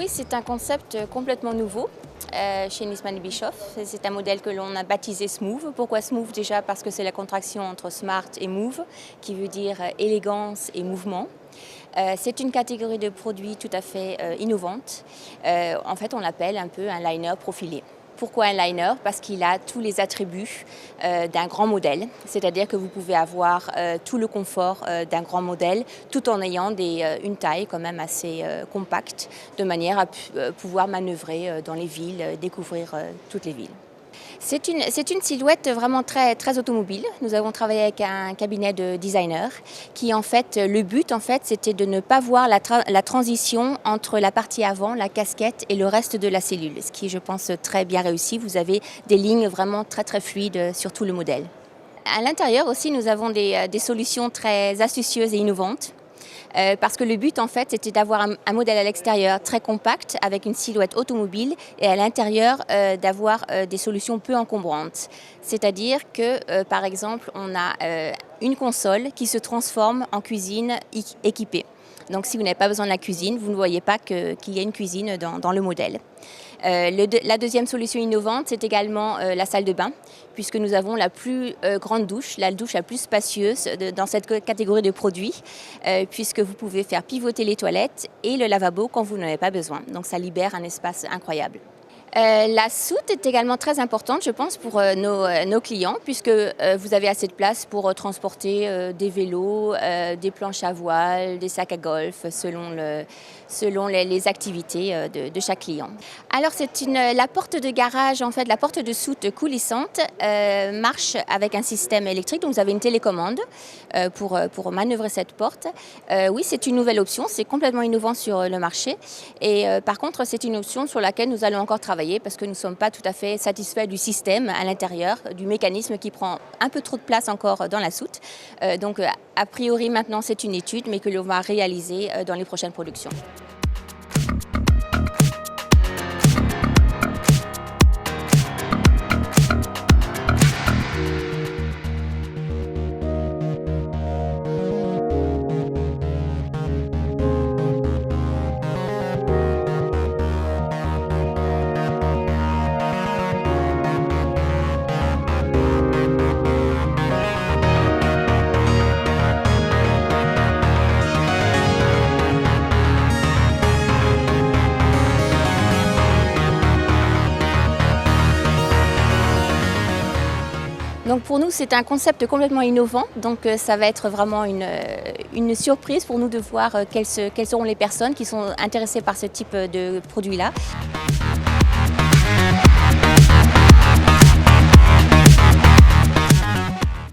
Oui, c'est un concept complètement nouveau chez Nisman & Bischoff. C'est un modèle que l'on a baptisé Smooth. Pourquoi Smooth? Déjà parce que c'est la contraction entre Smart et Move, qui veut dire élégance et mouvement. C'est une catégorie de produits tout à fait innovante. En fait, on l'appelle un peu un liner profilé. Pourquoi un liner? Parce qu'il a tous les attributs d'un grand modèle, c'est-à-dire que vous pouvez avoir tout le confort d'un grand modèle tout en ayant une taille quand même assez compacte, de manière à pouvoir manœuvrer dans les villes, découvrir toutes les villes. C'est une silhouette vraiment très automobile. Nous avons travaillé avec un cabinet de designers qui, en fait, le but, en fait, c'était de ne pas voir la transition entre la partie avant, la casquette et le reste de la cellule, ce qui est, je pense, très bien réussi. Vous avez des lignes vraiment très fluides sur tout le modèle. À l'intérieur aussi, nous avons des solutions très astucieuses et innovantes. Parce que le but, en fait, c'était d'avoir un modèle à l'extérieur très compact avec une silhouette automobile et à l'intérieur d'avoir des solutions peu encombrantes. C'est-à-dire que, par exemple, on a une console qui se transforme en cuisine équipée. Donc si vous n'avez pas besoin de la cuisine, vous ne voyez pas qu'il y a une cuisine dans le modèle. La deuxième solution innovante, c'est également la salle de bain, puisque nous avons la plus grande douche, la douche la plus spacieuse dans cette catégorie de produits, puisque vous pouvez faire pivoter les toilettes et le lavabo quand vous n'en avez pas besoin. Donc ça libère un espace incroyable. La soute est également très importante, je pense, pour nos clients, puisque vous avez assez de place pour transporter des vélos, des planches à voile, des sacs à golf, selon les activités de chaque client. Alors, la porte de garage, en fait, la porte de soute coulissante marche avec un système électrique. Donc, vous avez une télécommande pour manœuvrer cette porte. Oui, c'est une nouvelle option, c'est complètement innovant sur le marché. Et par contre, c'est une option sur laquelle nous allons encore travailler parce que nous ne sommes pas tout à fait satisfaits du système à l'intérieur, du mécanisme qui prend un peu trop de place encore dans la soute. Donc, a priori, maintenant, c'est une étude, mais que l'on va réaliser dans les prochaines productions. Donc pour nous, c'est un concept complètement innovant, donc ça va être vraiment une surprise pour nous de voir quelles seront les personnes qui sont intéressées par ce type de produit-là.